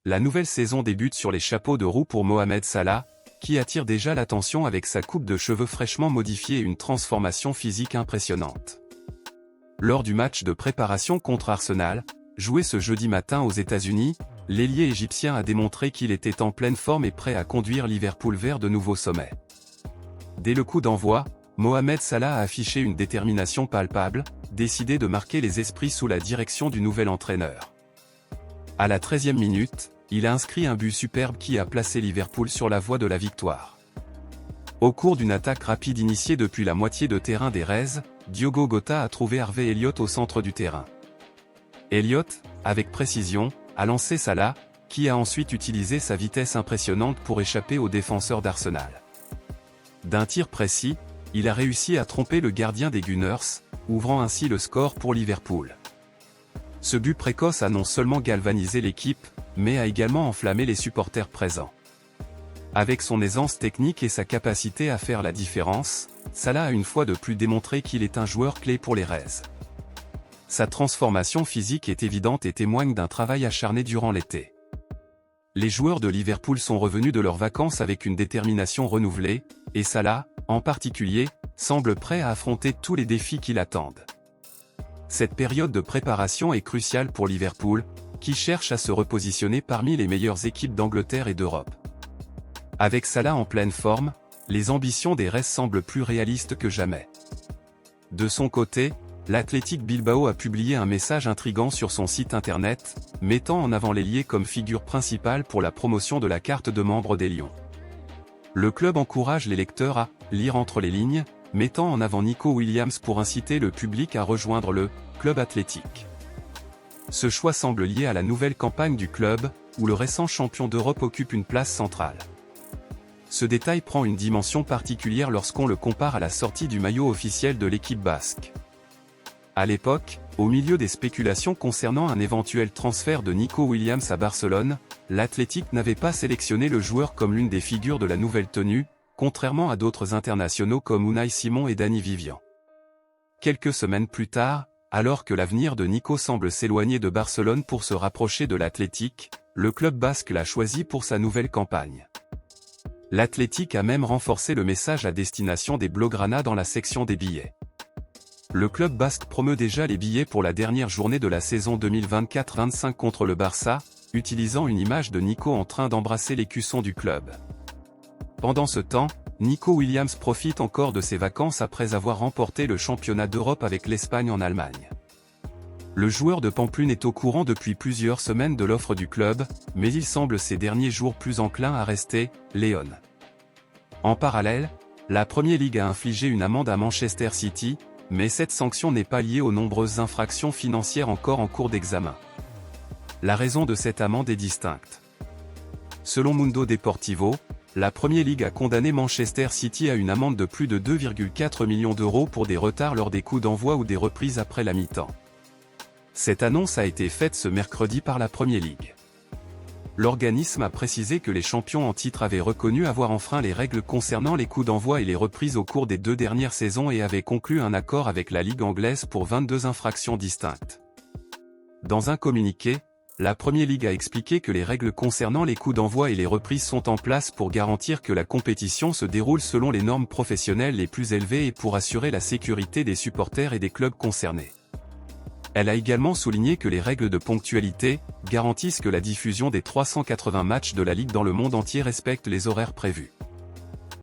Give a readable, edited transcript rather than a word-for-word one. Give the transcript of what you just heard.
la nouvelle saison débute sur les chapeaux de roue pour Mohamed Salah, qui attire déjà l'attention avec sa coupe de cheveux fraîchement modifiée et une transformation physique impressionnante. Lors du match de préparation contre Arsenal, joué ce jeudi matin aux États-Unis, l'ailier égyptien a démontré qu'il était en pleine forme et prêt à conduire Liverpool vers de nouveaux sommets. Dès le coup d'envoi, Mohamed Salah a affiché une détermination palpable, décidé de marquer les esprits sous la direction du nouvel entraîneur. À la 13e minute, il a inscrit un but superbe qui a placé Liverpool sur la voie de la victoire. Au cours d'une attaque rapide initiée depuis la moitié de terrain des Reds, Diogo Jota a trouvé Harvey Elliott au centre du terrain. Elliott, avec précision, a lancé Salah, qui a ensuite utilisé sa vitesse impressionnante pour échapper aux défenseurs d'Arsenal. D'un tir précis, il a réussi à tromper le gardien des Gunners, ouvrant ainsi le score pour Liverpool. Ce but précoce a non seulement galvanisé l'équipe, mais a également enflammé les supporters présents. Avec son aisance technique et sa capacité à faire la différence, Salah a une fois de plus démontré qu'il est un joueur clé pour les Reds. Sa transformation physique est évidente et témoigne d'un travail acharné durant l'été. Les joueurs de Liverpool sont revenus de leurs vacances avec une détermination renouvelée, et Salah, en particulier, semble prêt à affronter tous les défis qui l'attendent. Cette période de préparation est cruciale pour Liverpool, qui cherche à se repositionner parmi les meilleures équipes d'Angleterre et d'Europe. Avec Salah en pleine forme, les ambitions des Reds semblent plus réalistes que jamais. De son côté, l'Athletic Bilbao a publié un message intrigant sur son site internet, mettant en avant l'ailier comme figure principale pour la promotion de la carte de membre des Lions. Le club encourage les lecteurs à « lire entre les lignes », mettant en avant Nico Williams pour inciter le public à rejoindre le « Club Athletic ». Ce choix semble lié à la nouvelle campagne du club, où le récent champion d'Europe occupe une place centrale. Ce détail prend une dimension particulière lorsqu'on le compare à la sortie du maillot officiel de l'équipe basque. À l'époque, au milieu des spéculations concernant un éventuel transfert de Nico Williams à Barcelone, l'Athletic n'avait pas sélectionné le joueur comme l'une des figures de la nouvelle tenue, contrairement à d'autres internationaux comme Unai Simon et Dani Vivian. Quelques semaines plus tard, alors que l'avenir de Nico semble s'éloigner de Barcelone pour se rapprocher de l'Athletic, le club basque l'a choisi pour sa nouvelle campagne. L'Athletic a même renforcé le message à destination des Blaugrana dans la section des billets. Le club basque promeut déjà les billets pour la dernière journée de la saison 2024-25 contre le Barça, utilisant une image de Nico en train d'embrasser l'écusson du club. Pendant ce temps, Nico Williams profite encore de ses vacances après avoir remporté le championnat d'Europe avec l'Espagne en Allemagne. Le joueur de Pamplune est au courant depuis plusieurs semaines de l'offre du club, mais il semble ces derniers jours plus enclin à rester « Léon ». En parallèle, la Premier League a infligé une amende à Manchester City, mais cette sanction n'est pas liée aux nombreuses infractions financières encore en cours d'examen. La raison de cette amende est distincte. Selon Mundo Deportivo, la Premier League a condamné Manchester City à une amende de plus de 2,4 millions d'euros pour des retards lors des coups d'envoi ou des reprises après la mi-temps. Cette annonce a été faite ce mercredi par la Premier League. L'organisme a précisé que les champions en titre avaient reconnu avoir enfreint les règles concernant les coups d'envoi et les reprises au cours des 2 dernières saisons et avaient conclu un accord avec la Ligue anglaise pour 22 infractions distinctes. Dans un communiqué, la Premier League a expliqué que les règles concernant les coups d'envoi et les reprises sont en place pour garantir que la compétition se déroule selon les normes professionnelles les plus élevées et pour assurer la sécurité des supporters et des clubs concernés. Elle a également souligné que les règles de ponctualité garantissent que la diffusion des 380 matchs de la Ligue dans le monde entier respecte les horaires prévus.